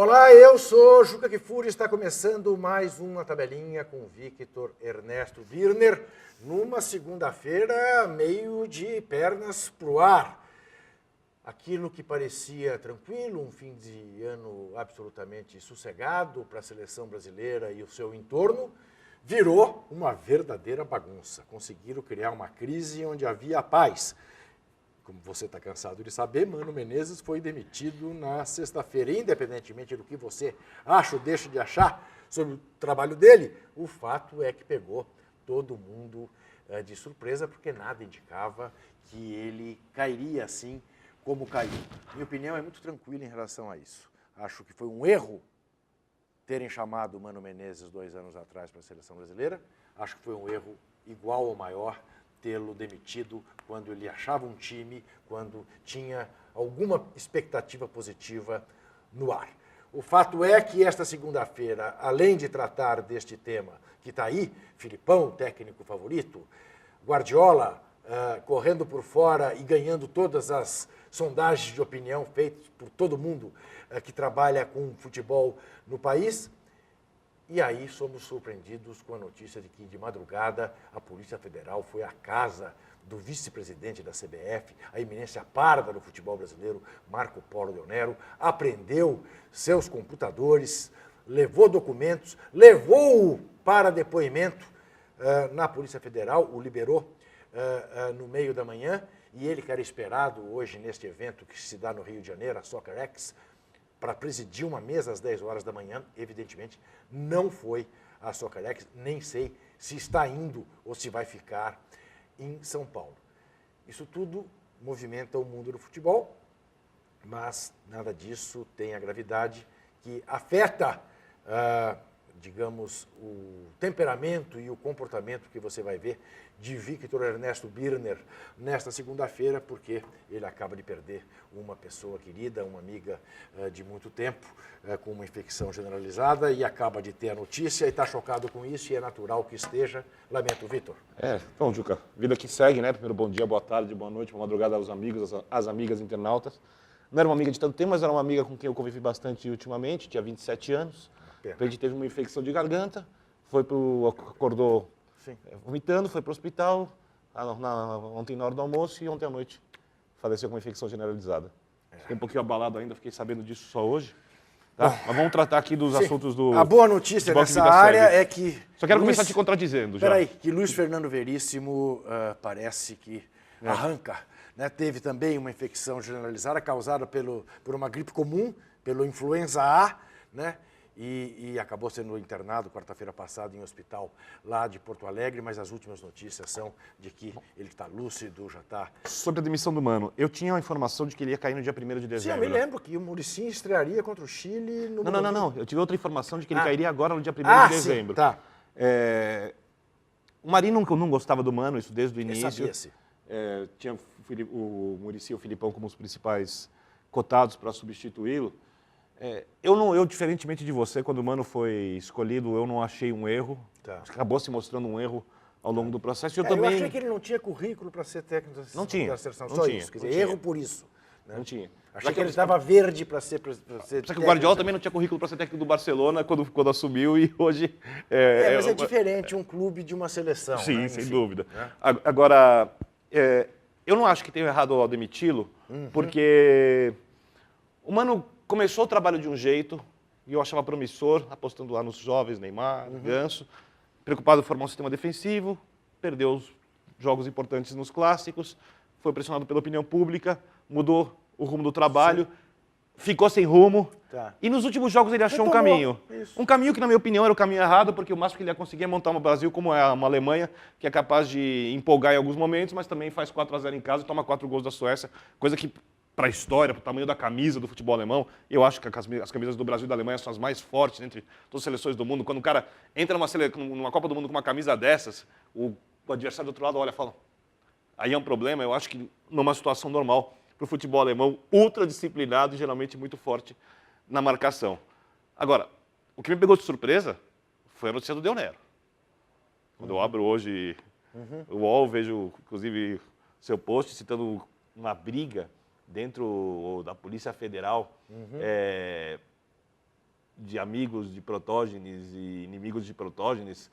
Olá, eu sou Juca Kfouri, está começando mais uma tabelinha com Victor Ernesto Birner, numa segunda-feira meio de pernas pro ar. Aquilo que parecia tranquilo, um fim de ano absolutamente sossegado para a seleção brasileira e o seu entorno, virou uma verdadeira bagunça. Conseguiram criar uma crise onde havia paz. Como você está cansado de saber, Mano Menezes foi demitido na sexta-feira. Independentemente do que você acha ou deixa de achar sobre o trabalho dele, o fato é que pegou todo mundo de surpresa, porque nada indicava que ele cairia assim como caiu. Minha opinião é muito tranquila em relação a isso. Acho que foi um erro terem chamado o Mano Menezes 2 anos atrás para a seleção brasileira. Acho que foi um erro igual ou maior tê-lo demitido quando ele achava um time, quando tinha alguma expectativa positiva no ar. O fato é que esta segunda-feira, além de tratar deste tema que está aí, Filipão, técnico favorito, Guardiola correndo por fora e ganhando todas as sondagens de opinião feitas por todo mundo que trabalha com futebol no país. E aí somos surpreendidos com a notícia de que, de madrugada, a Polícia Federal foi à casa do vice-presidente da CBF, a eminência parda do futebol brasileiro, Marco Polo Del Nero, apreendeu seus computadores, levou documentos, levou-o para depoimento na Polícia Federal, o liberou no meio da manhã, e ele, que era esperado hoje neste evento que se dá no Rio de Janeiro, a Soccer X, para presidir uma mesa às 10 horas da manhã, evidentemente, não foi a Soccer X, nem sei se está indo ou se vai ficar em São Paulo. Isso tudo movimenta o mundo do futebol, mas nada disso tem a gravidade que afeta, digamos, o temperamento e o comportamento que você vai ver de Victor Ernesto Birner nesta segunda-feira, porque ele acaba de perder uma pessoa querida, uma amiga de muito tempo, com uma infecção generalizada, e acaba de ter a notícia e está chocado com isso, e é natural que esteja. Lamento, Victor. Então, Juca, vida que segue, né? Primeiro, bom dia, boa tarde, boa noite, boa madrugada aos amigos, às amigas internautas. Não era uma amiga de tanto tempo, mas era uma amiga com quem eu convivi bastante ultimamente, tinha 27 anos. A gente teve uma infecção de garganta, acordou vomitando, foi para o hospital, ontem na hora do almoço, e ontem à noite faleceu com uma infecção generalizada. Fiquei um pouquinho abalado ainda, fiquei sabendo disso só hoje. Tá? Mas vamos tratar aqui dos assuntos do... A boa notícia nessa área é que... Só quero começar te contradizendo já. Peraí, que Luiz Fernando Veríssimo parece que arranca. Né? Teve também uma infecção generalizada causada por uma gripe comum, pelo influenza A, né? E acabou sendo internado quarta-feira passada em um hospital lá de Porto Alegre, mas as últimas notícias são de que ele está lúcido, já está... Sobre a demissão do Mano, eu tinha a informação de que ele ia cair no dia 1º de dezembro. Sim, eu me lembro que o Muricy estrearia contra o Chile no... Não. Eu tive outra informação de que ele cairia agora no dia 1º de dezembro. Sim, tá. O Marinho não gostava do Mano, isso desde o início. Sabia-se. Tinha o Muricy e o Filipão como os principais cotados para substituí-lo. Eu, diferentemente de você, quando o Mano foi escolhido, eu não achei um erro. Tá. Acabou se mostrando um erro ao longo do processo. Eu achei que ele não tinha currículo para ser técnico da seleção. Só isso. Quer dizer, erro por isso. Né? Não tinha. Achei que ele estava verde para ser Só que o Guardiola também não tinha currículo para ser técnico do Barcelona quando assumiu, e hoje... mas é diferente um clube de uma seleção. Sim, né? sem dúvida. Né? Agora, eu não acho que tenha errado ao demiti-lo, porque o Mano começou o trabalho de um jeito, e eu achava promissor, apostando lá nos jovens, Neymar, Ganso, preocupado em formar um sistema defensivo, perdeu os jogos importantes nos clássicos, foi pressionado pela opinião pública, mudou o rumo do trabalho, ficou sem rumo, e nos últimos jogos ele achou um caminho. Um caminho que, na minha opinião, era o caminho errado, porque o máximo que ele ia conseguir é montar um Brasil como é uma Alemanha, que é capaz de empolgar em alguns momentos, mas também faz 4-0 em casa e toma 4 gols da Suécia, coisa que, para a história, para o tamanho da camisa do futebol alemão, eu acho que as camisas do Brasil e da Alemanha são as mais fortes entre todas as seleções do mundo. Quando o cara entra numa Copa do Mundo com uma camisa dessas, o adversário do outro lado olha e fala, aí é um problema. Eu acho que numa situação normal para o futebol alemão, ultra disciplinado e geralmente muito forte na marcação. Agora, o que me pegou de surpresa foi a notícia do Del Nero. Quando eu abro hoje o UOL, vejo inclusive seu post citando uma briga dentro da Polícia Federal de amigos de Protógenes e inimigos de Protógenes.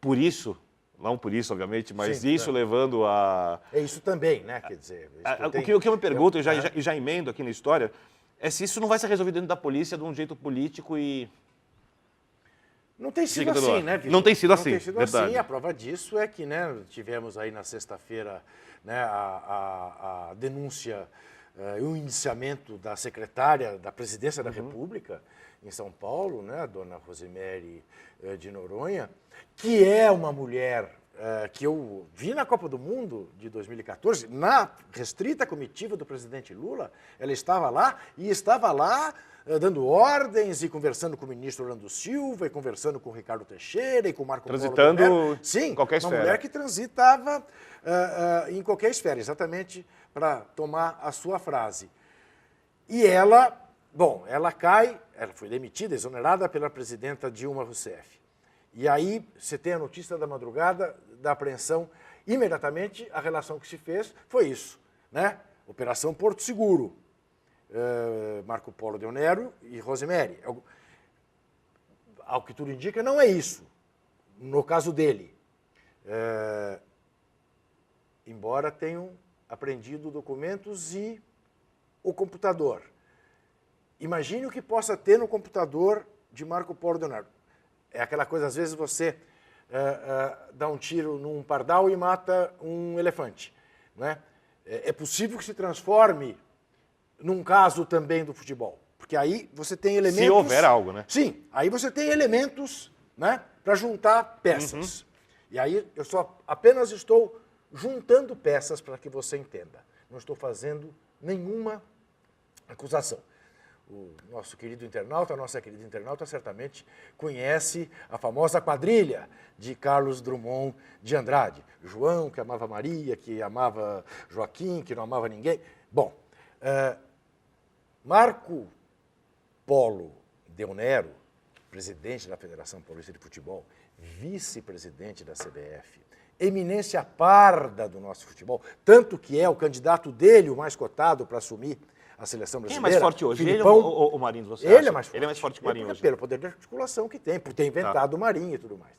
Por isso, não por isso, obviamente, mas Sim, isso levando a... É isso também, né? Quer dizer... O que eu me pergunto, e já emendo aqui na história, é se isso não vai ser resolvido dentro da polícia de um jeito político e... Não tem sido assim, né, Vitor? Não tem sido assim, Não tem sido verdade. assim. A prova disso é que, né, tivemos aí na sexta-feira, né, a denúncia e o indiciamento da secretária da Presidência da República em São Paulo, né, a dona Rosemary de Noronha, que é uma mulher que eu vi na Copa do Mundo de 2014, na restrita comitiva do presidente Lula. Ela estava lá dando ordens e conversando com o ministro Orlando Silva, e conversando com o Ricardo Teixeira e com o Marco Polo. Transitando Sim, em qualquer esfera. Uma mulher que transitava em qualquer esfera, exatamente para tomar a sua frase. E ela, ela foi demitida, exonerada pela presidenta Dilma Rousseff. E aí você tem a notícia da madrugada da apreensão. Imediatamente a relação que se fez foi isso, né? Operação Porto Seguro. Marco Polo Deonero e Rosemary. Ao que tudo indica, não é isso, no caso dele. Embora tenham apreendido documentos e o computador. Imagine o que possa ter no computador de Marco Polo Deonero. É aquela coisa, às vezes você dá um tiro num pardal e mata um elefante, não é? É possível que se transforme num caso também do futebol. Porque aí você tem elementos... Se houver algo, né? Sim, aí você tem elementos, né, para juntar peças. E aí eu apenas estou juntando peças para que você entenda. Não estou fazendo nenhuma acusação. O nosso querido internauta, a nossa querida internauta, certamente conhece a famosa quadrilha de Carlos Drummond de Andrade. João, que amava Maria, que amava Joaquim, que não amava ninguém. Bom, Marco Polo Deonero, presidente da Federação Paulista de Futebol, vice-presidente da CBF, eminência parda do nosso futebol, tanto que é o candidato dele, o mais cotado para assumir a seleção brasileira. Quem é mais forte hoje? Filipão, ele ou o Marinho, você ele acha? é mais forte. Ele é mais forte que o Marinho hoje. Pelo poder de articulação que tem, por ter inventado o Marinho e tudo mais.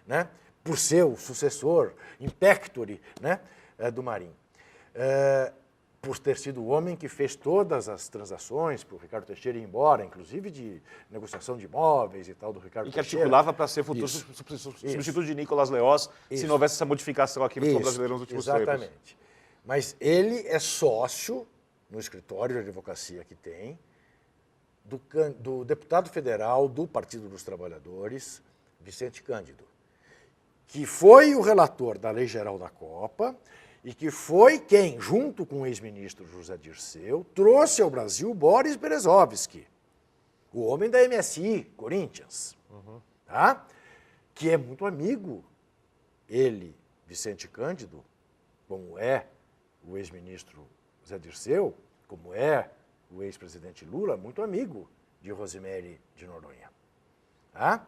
Né? Por ser o sucessor, impectore, né, do Marinho. Por ter sido o homem que fez todas as transações para o Ricardo Teixeira ir embora, inclusive de negociação de imóveis e tal do Ricardo Teixeira. E que articulava para ser futuro substituto de Nicolas Leoz, se não houvesse essa modificação aqui no futebol brasileiro nos últimos tempos. Exatamente. Mas ele é sócio no escritório de advocacia que tem, do deputado federal do Partido dos Trabalhadores, Vicente Cândido, que foi o relator da Lei Geral da Copa e que foi quem, junto com o ex-ministro José Dirceu, trouxe ao Brasil Boris Berezovsky, o homem da MSI, Corinthians, tá? Que é muito amigo, ele, Vicente Cândido, como é o ex-ministro Zé Dirceu, como é o ex-presidente Lula, muito amigo de Rosemary de Noronha. Tá?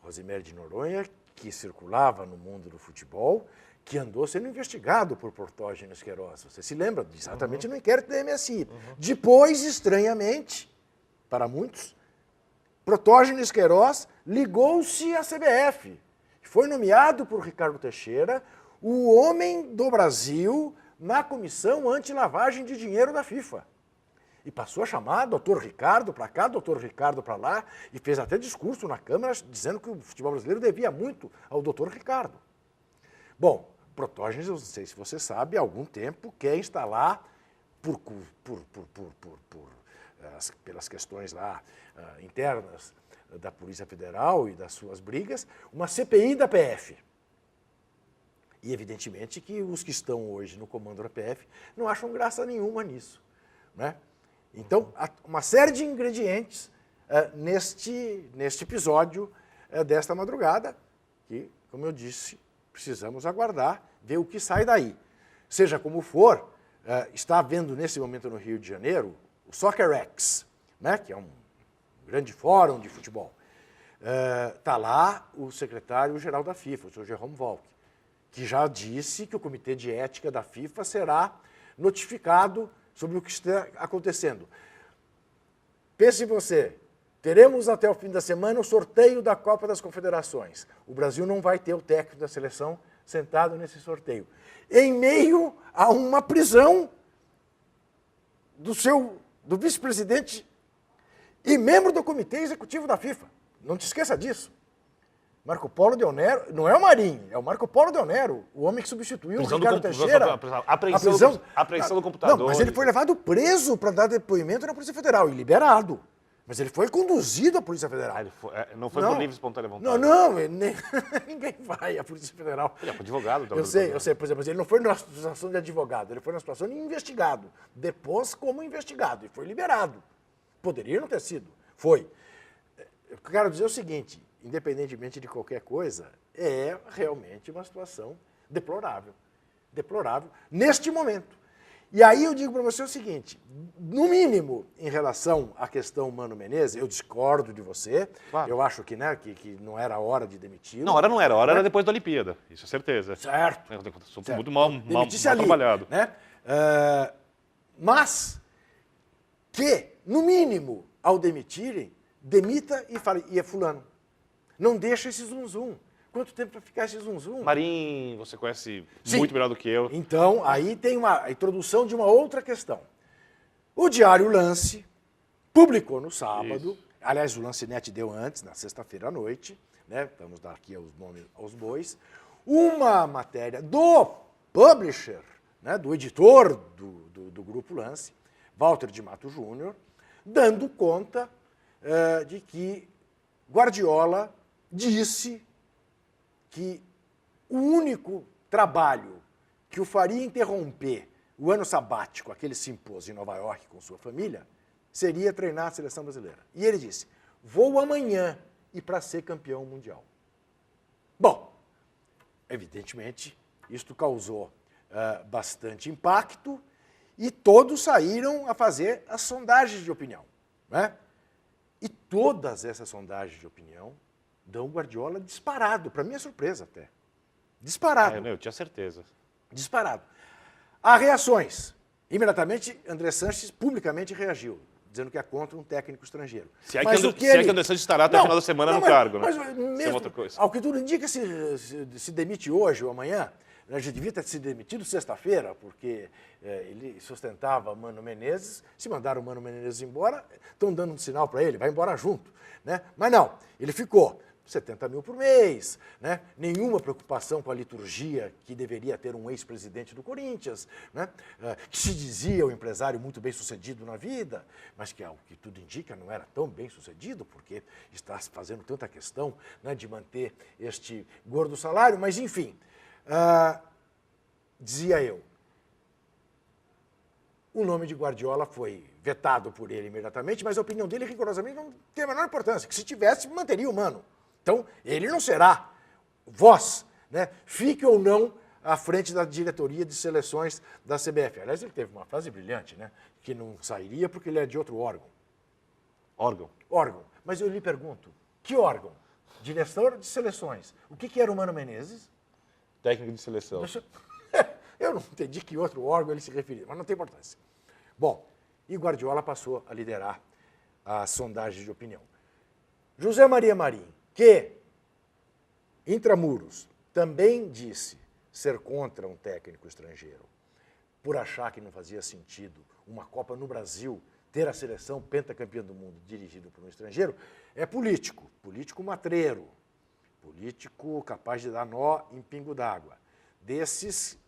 Rosemary de Noronha, que circulava no mundo do futebol, que andou sendo investigado por Protógenes Queiroz. Você se lembra exatamente no inquérito da MSI. Depois, estranhamente, para muitos, Protógenes Queiroz ligou-se à CBF. Foi nomeado por Ricardo Teixeira o homem do Brasil na comissão anti-lavagem de dinheiro da FIFA. E passou a chamar doutor Ricardo para cá, doutor Ricardo para lá, e fez até discurso na Câmara dizendo que o futebol brasileiro devia muito ao doutor Ricardo. Bom, Protógenes, eu não sei se você sabe, há algum tempo quer instalar, pelas questões lá internas da Polícia Federal e das suas brigas, uma CPI da PF. E, evidentemente, que os que estão hoje no comando da PF não acham graça nenhuma nisso. Né? Então, há uma série de ingredientes neste episódio desta madrugada, que, como eu disse, precisamos aguardar, ver o que sai daí. Seja como for, está havendo nesse momento no Rio de Janeiro o SoccerX, né? Que é um grande fórum de futebol. Está lá o secretário-geral da FIFA, o Sr. Jerome Volk, que já disse que o Comitê de Ética da FIFA será notificado sobre o que está acontecendo. Pense você, teremos até o fim da semana o sorteio da Copa das Confederações. O Brasil não vai ter o técnico da seleção sentado nesse sorteio. Em meio a uma prisão do vice-presidente e membro do Comitê Executivo da FIFA. Não te esqueça disso. Marco Polo Del Nero, não é o Marinho, é o Marco Polo Del Nero, o homem que substituiu o Ricardo Teixeira. Apreensão do computador. Não, mas ele foi levado preso para dar depoimento na Polícia Federal e liberado. Mas ele foi conduzido à Polícia Federal. Não foi por livre e espontânea vontade. Não, ninguém vai à Polícia Federal. Ele é advogado. Eu sei, por exemplo, mas ele não foi na situação de advogado, ele foi na situação de investigado. Depois como investigado e foi liberado. Poderia não ter sido. Foi. Eu quero dizer o seguinte, independentemente de qualquer coisa, é realmente uma situação deplorável. Deplorável neste momento. E aí eu digo para você o seguinte, no mínimo, em relação à questão Mano Menezes, eu discordo de você, claro. Eu acho que, né, que não era hora de demitir. Não, hora não era, hora era depois da Olimpíada, isso é certeza. Certo. Certo. Muito mal trabalhado. Né? Mas que, no mínimo, ao demitirem, demita e fale, e é fulano. Não deixa esse zum-zum. Quanto tempo vai ficar esse zum-zum? Marim, você conhece muito melhor do que eu. Então, aí tem a introdução de uma outra questão. O Diário Lance publicou no sábado, aliás, o Lance Net deu antes, na sexta-feira à noite, né? Vamos dar aqui os nomes aos bois, uma matéria do publisher, né? Do editor do Grupo Lance, Walter de Mato Júnior, dando conta de que Guardiola disse que o único trabalho que o faria interromper o ano sabático, aquele simpósio em Nova York com sua família, seria treinar a seleção brasileira. E ele disse, vou amanhã ir para ser campeão mundial. Bom, evidentemente, isto causou bastante impacto e todos saíram a fazer as sondagens de opinião. Né? E todas essas sondagens de opinião dão Guardiola disparado, para minha surpresa até. Disparado. Eu tinha certeza. Disparado. Há reações. Imediatamente, André Sanches publicamente reagiu, dizendo que é contra um técnico estrangeiro. Se é que André Sanches estará até o final da semana no cargo, né? Mas mesmo, outra coisa. Ao que tudo indica, se demite hoje ou amanhã, a gente devia ter se demitido sexta-feira, porque ele sustentava Mano Menezes. Se mandaram o Mano Menezes embora, estão dando um sinal para ele, vai embora junto. Né? Mas não, ele ficou. 70 mil por mês, né? Nenhuma preocupação com a liturgia que deveria ter um ex-presidente do Corinthians, né? Que se dizia um empresário muito bem sucedido na vida, mas que, ao que tudo indica, não era tão bem sucedido, porque está fazendo tanta questão, né, de manter este gordo salário, mas enfim, dizia eu, o nome de Guardiola foi vetado por ele imediatamente, mas a opinião dele, rigorosamente, não tem a menor importância, que se tivesse, manteria o Mano. Então, ele não será voz, né? Fique ou não à frente da diretoria de seleções da CBF. Aliás, ele teve uma frase brilhante, né? Que não sairia porque ele é de outro órgão. Órgão. Mas eu lhe pergunto, que órgão? Diretor de seleções. O que era o Mano Menezes? Técnico de seleção. Eu não entendi que outro órgão ele se referia, mas não tem importância. Bom, e Guardiola passou a liderar as sondagens de opinião. José Maria Marim, que, intramuros, também disse ser contra um técnico estrangeiro, por achar que não fazia sentido uma Copa no Brasil ter a seleção pentacampeã do mundo dirigida por um estrangeiro, é político matreiro, político capaz de dar nó em pingo d'água, desses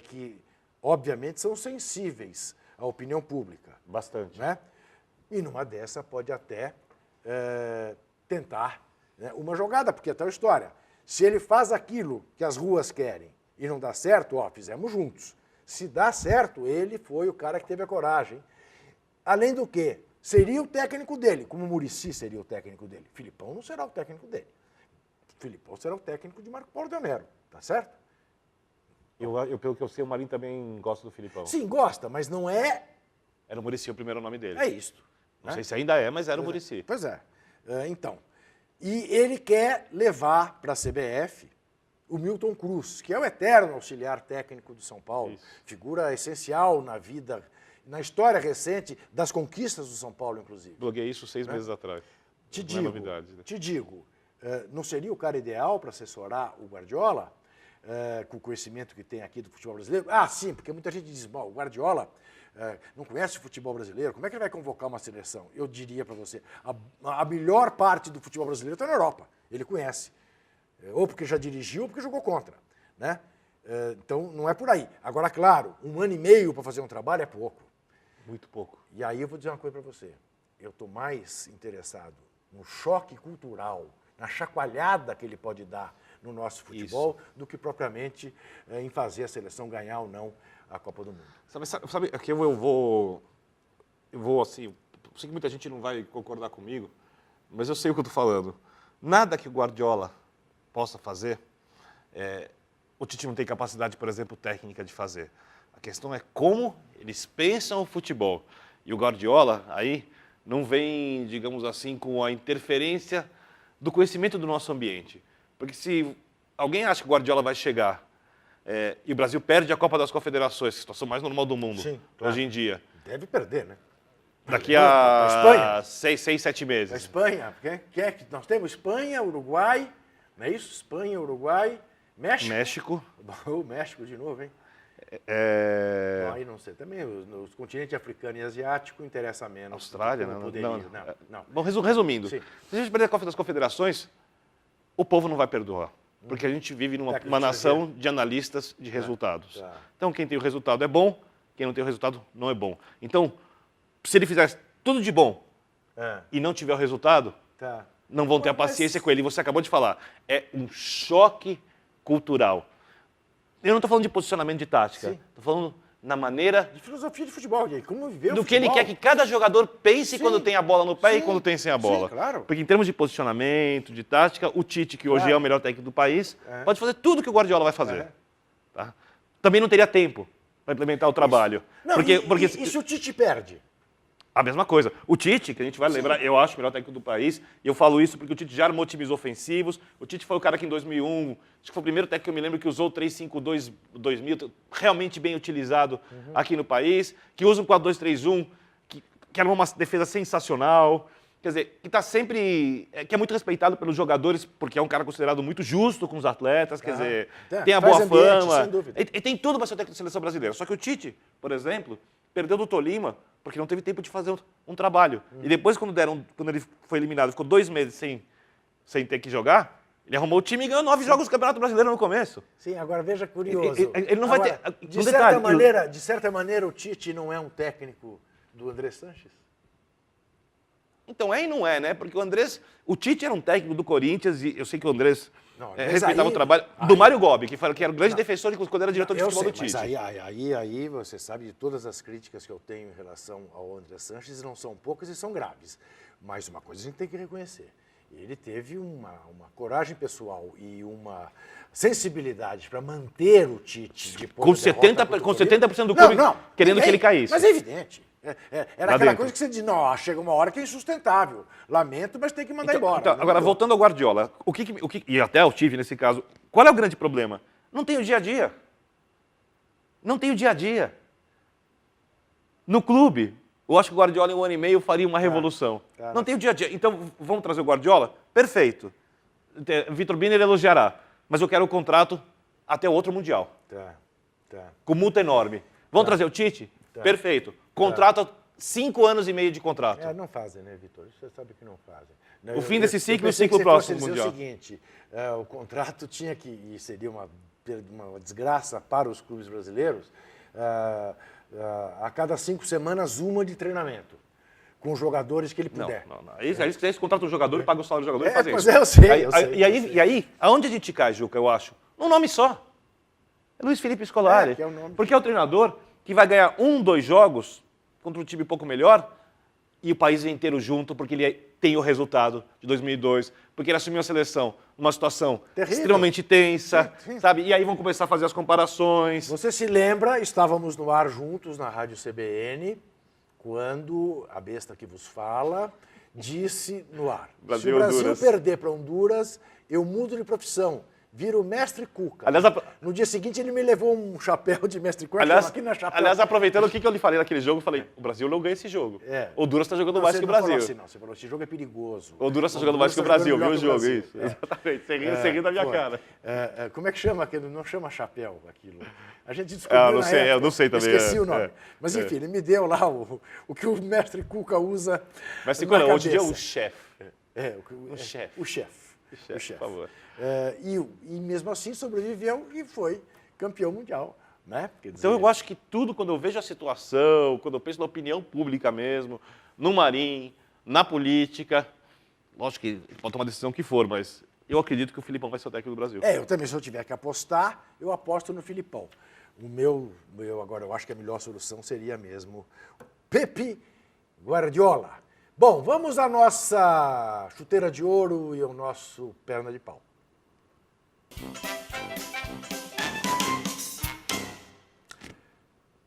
que, obviamente, são sensíveis à opinião pública. Bastante. Né? E numa dessa pode até tentar, né, uma jogada, porque é tal história. Se ele faz aquilo que as ruas querem e não dá certo, fizemos juntos. Se dá certo, ele foi o cara que teve a coragem. Além do que, seria o técnico dele, como o Muricy seria o técnico dele. Filipão não será o técnico dele. Filipão será o técnico de Marco Polo Del Nero, tá certo? Pelo que eu sei, o Marinho também gosta do Filipão. Sim, gosta, mas não é... Era o Muricy o primeiro nome dele. É isto. Não sei se ainda é, mas era o Muricy. Pois é. Então, e ele quer levar para a CBF o Milton Cruz, que é o eterno auxiliar técnico do São Paulo, figura essencial na vida, na história recente das conquistas do São Paulo, inclusive. Blogueei isso 6 meses atrás. Não é novidade, né? Te digo, não seria o cara ideal para assessorar o Guardiola, com o conhecimento que tem aqui do futebol brasileiro? Ah, sim, porque muita gente diz, bom, o Guardiola não conhece o futebol brasileiro, como é que ele vai convocar uma seleção? Eu diria para você, a melhor parte do futebol brasileiro está na Europa, ele conhece. Ou porque já dirigiu ou porque jogou contra, né? Então, não é por aí. Agora, claro, 1 ano e meio para fazer um trabalho é pouco. Muito pouco. E aí eu vou dizer uma coisa para você. Eu estou mais interessado no choque cultural, na chacoalhada que ele pode dar no nosso futebol, do que propriamente em fazer a seleção ganhar ou não a Copa do Mundo. Sabe aqui eu vou assim, eu sei que muita gente não vai concordar comigo, mas eu sei o que eu estou falando. Nada que o Guardiola possa fazer, o Tite não tem capacidade, por exemplo, técnica de fazer. A questão é como eles pensam o futebol. E o Guardiola, aí, não vem, digamos assim, com a interferência do conhecimento do nosso ambiente. Porque se alguém acha que o Guardiola vai chegar e o Brasil perde a Copa das Confederações, a situação mais normal do mundo, sim, claro, hoje em dia. Deve perder, né? Daqui a 6, 7 meses. A Espanha, nós temos Espanha, Uruguai, não é isso? Espanha, Uruguai, México. O México de novo, hein? Bom, aí não sei. Também os continentes africano e asiático interessa menos. Austrália, não. Bom, resumindo, sim. Se a gente perder a Copa das Confederações, o povo não vai perdoar. Porque a gente vive numa nação de analistas de resultados. Tá. Então, quem tem o resultado é bom, quem não tem o resultado não é bom. Então, se ele fizer tudo de bom e não tiver o resultado, não vão ter a paciência com ele. E você acabou de falar, é um choque cultural. Eu não estou falando de posicionamento de tática, estou falando na maneira... De filosofia de futebol, de como viver o do futebol. que ele quer que cada jogador pense quando tem a bola no pé e quando tem sem a bola. Sim, claro. Porque em termos de posicionamento, de tática, o Tite, que hoje é o melhor técnico do país, pode fazer tudo que o Guardiola vai fazer. Tá? Também não teria tempo para implementar o trabalho. Não, porque e se o Tite perde? A mesma coisa. O Tite, que a gente vai lembrar, eu acho o melhor técnico do país, e eu falo isso porque o Tite já armou times ofensivos. O Tite foi o cara que em 2001, acho que foi o primeiro técnico que eu me lembro que usou o 3-5-2-2000, realmente bem utilizado aqui no país, que usa o 4-2-3-1, que armou uma defesa sensacional. Quer dizer, que está sempre... que é muito respeitado pelos jogadores, porque é um cara considerado muito justo com os atletas, quer dizer, tem a boa fama. E tem tudo para ser o técnico da seleção brasileira. Só que o Tite, por exemplo, perdeu do Tolima, porque não teve tempo de fazer um trabalho. E depois, quando ele foi eliminado, ficou 2 meses sem ter que jogar, ele arrumou o time e ganhou 9 jogos do Campeonato Brasileiro no começo. Sim, agora veja, curioso. Ele não vai ter... De certa maneira, o Tite não é um técnico do André Sanches? Então é e não é, né? Porque o Tite era um técnico do Corinthians e eu sei que o Andrés respeitava o trabalho do Mário Gobi, que era o grande defensor quando era diretor de futebol do Tite. Mas aí você sabe de todas as críticas que eu tenho em relação ao André Sanches, não são poucas e são graves. Mas uma coisa a gente tem que reconhecer. Ele teve uma coragem pessoal e uma sensibilidade para manter o Tite depois com 70% do clube querendo que ele caísse. Mas é evidente. Era aquela coisa que você diz, não, chega uma hora que é insustentável. Lamento, mas tem que mandar embora. Então, agora, voltando ao Guardiola, e até ao Tive nesse caso, qual é o grande problema? Não tem o dia a dia. Não tem o dia a dia. No clube, eu acho que o Guardiola em 1 ano e meio faria uma revolução. Não tem o dia a dia. Então, vamos trazer o Guardiola? Perfeito. Vitor Biner elogiará. Mas eu quero o contrato até o outro Mundial. Com multa enorme. Vamos trazer o Tite? Perfeito. Contrato 5 anos e meio de contrato. Não fazem, né, Vitor? Você sabe que não fazem. O fim desse ciclo e o ciclo próximo Mundial. O seguinte, o contrato tinha que, e seria uma desgraça para os clubes brasileiros, a cada 5 semanas uma de treinamento, com os jogadores que ele puder. Não. Aí você contrata um jogador e paga o salário do jogador e faz isso. Eu sei. E aí, aonde a gente cai, Juca, eu acho? Um nome só. É Luiz Felipe Scolari. Que é o nome. Porque é o treinador que vai ganhar 1, 2 jogos contra um time um pouco melhor e o país inteiro junto, porque ele tem o resultado de 2002, porque ele assumiu a seleção numa situação extremamente tensa, sabe? E aí vão começar a fazer as comparações. Você se lembra, estávamos no ar juntos na Rádio CBN, quando a besta que vos fala disse no ar, se o Brasil perder para Honduras, eu mudo de profissão. vira o mestre Cuca. Aliás, No dia seguinte ele me levou um chapéu de mestre Cuca. Aliás, aproveitando o que eu lhe falei naquele jogo, eu falei, o Brasil não ganha esse jogo. O Honduras está jogando mais que o Brasil. Assim, não, você falou, esse jogo é perigoso. O Honduras está jogando mais que o Brasil, viu o jogo? Isso, exatamente. Você riu da minha cara. Como é que chama aquilo? Não chama chapéu aquilo. A gente descobriu eu não sei também. Esqueci o nome. Mas enfim, ele me deu lá o que o mestre Cuca usa. Mestre Cuca, hoje em dia é o chefe. O chefe. O chefe. Por favor. E mesmo assim sobreviveu e foi campeão mundial. Né? Então eu acho que tudo, quando eu vejo a situação, quando eu penso na opinião pública mesmo, no Marinho, na política, lógico que ele pode tomar a decisão que for, mas eu acredito que o Filipão vai ser o técnico do Brasil. Eu também, se eu tiver que apostar, eu aposto no Filipão. Agora, eu acho que a melhor solução seria mesmo Pepe Guardiola. Bom, vamos à nossa chuteira de ouro e ao nosso perna de pau.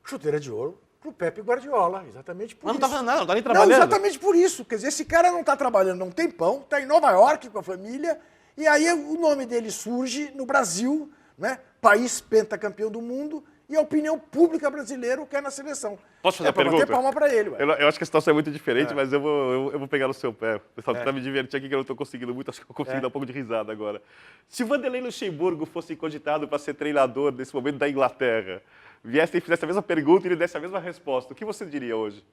Chuteira de ouro pro Pepe Guardiola, exatamente por isso. Mas não tá fazendo nada, não tá nem trabalhando. Não, exatamente por isso. Quer dizer, esse cara não tá trabalhando há um tempão, tá em Nova York com a família, e aí o nome dele surge no Brasil, né? País pentacampeão do mundo, e a opinião pública brasileira quer na seleção. Posso fazer a pergunta? Bater palma pra ele. Eu acho que a situação é muito diferente, mas eu vou pegar no seu pé. Pessoal, tentar me divertir aqui, que eu não estou conseguindo muito, acho que eu consigo dar um pouco de risada agora. Se o Vanderlei Luxemburgo fosse cogitado para ser treinador nesse momento da Inglaterra, viesse e fizesse a mesma pergunta e ele desse a mesma resposta, o que você diria hoje?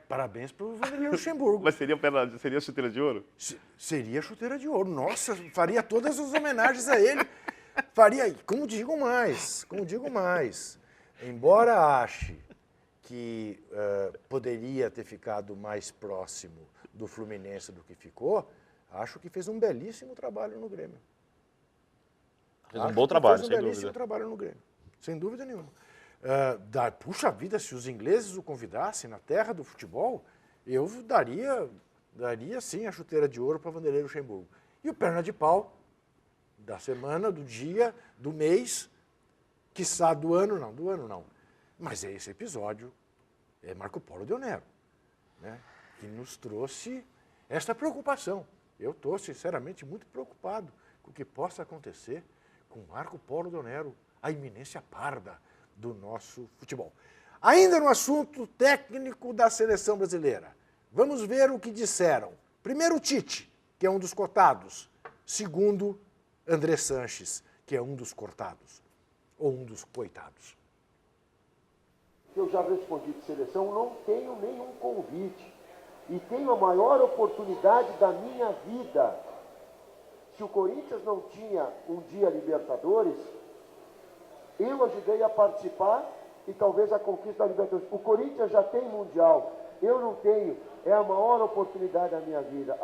Parabéns pro Vanderlei Luxemburgo. Mas seria chuteira de ouro? Seria chuteira de ouro. Nossa, faria todas as homenagens a ele. Faria, como digo mais, embora ache que poderia ter ficado mais próximo do Fluminense do que ficou, acho que fez um belíssimo trabalho no Grêmio. Fez um bom trabalho, sem dúvida. Fez um belíssimo trabalho no Grêmio, sem dúvida nenhuma. Puxa vida, se os ingleses o convidassem na terra do futebol, eu daria sim a chuteira de ouro para Vanderlei Luxemburgo. E o perna de pau da semana, do dia, do mês, quiçá do ano não. Mas esse episódio é Marco Polo Del Nero, né? Que nos trouxe esta preocupação. Eu estou, sinceramente, muito preocupado com o que possa acontecer com Marco Polo Del Nero, a iminência parda do nosso futebol. Ainda no assunto técnico da seleção brasileira, vamos ver o que disseram. Primeiro, o Tite, que é um dos cotados. Segundo, André Sanches, que é um dos cortados, ou um dos coitados. Eu já respondi de seleção, não tenho nenhum convite. E tenho a maior oportunidade da minha vida. Se o Corinthians não tinha um dia Libertadores, eu ajudei a participar e talvez a conquista da Libertadores. O Corinthians já tem Mundial, eu não tenho. É a maior oportunidade da minha vida.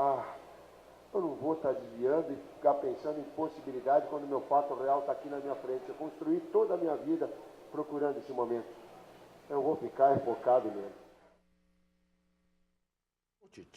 Eu não vou estar desviando e ficar pensando em possibilidade quando o meu fato real está aqui na minha frente. Eu construí toda a minha vida procurando esse momento. Eu vou ficar focado nele.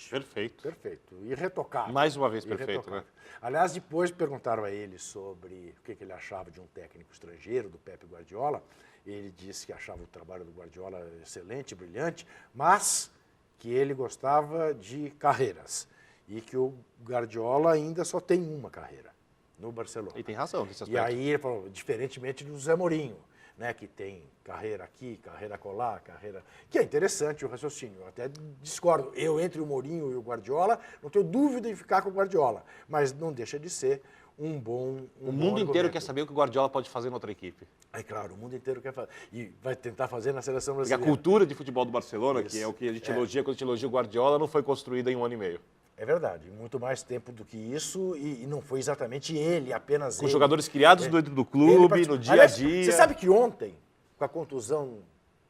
Perfeito. Irretocável. Mais uma vez perfeito, né? Aliás, depois perguntaram a ele sobre o que ele achava de um técnico estrangeiro, do Pepe Guardiola. Ele disse que achava o trabalho do Guardiola excelente, brilhante, mas que ele gostava de carreiras. E que o Guardiola ainda só tem uma carreira, no Barcelona. E tem razão nesse aspecto. E aí ele falou, diferentemente do Zé Mourinho, né, que tem carreira aqui, carreira acolá, carreira... Que é interessante o raciocínio, eu até discordo. Eu, entre o Mourinho e o Guardiola, não tenho dúvida em ficar com o Guardiola, mas não deixa de ser um bom... O mundo inteiro quer saber o que o Guardiola pode fazer na outra equipe. É claro, o mundo inteiro quer fazer. E vai tentar fazer na seleção Porque brasileira. a cultura de futebol do Barcelona, que é o que a gente elogia quando a gente elogia o Guardiola, não foi construída em 1 ano e meio. É verdade, muito mais tempo do que isso, e não foi exatamente ele, apenas ele. Com jogadores criados dentro do clube, no dia a dia. Você sabe que ontem, com a contusão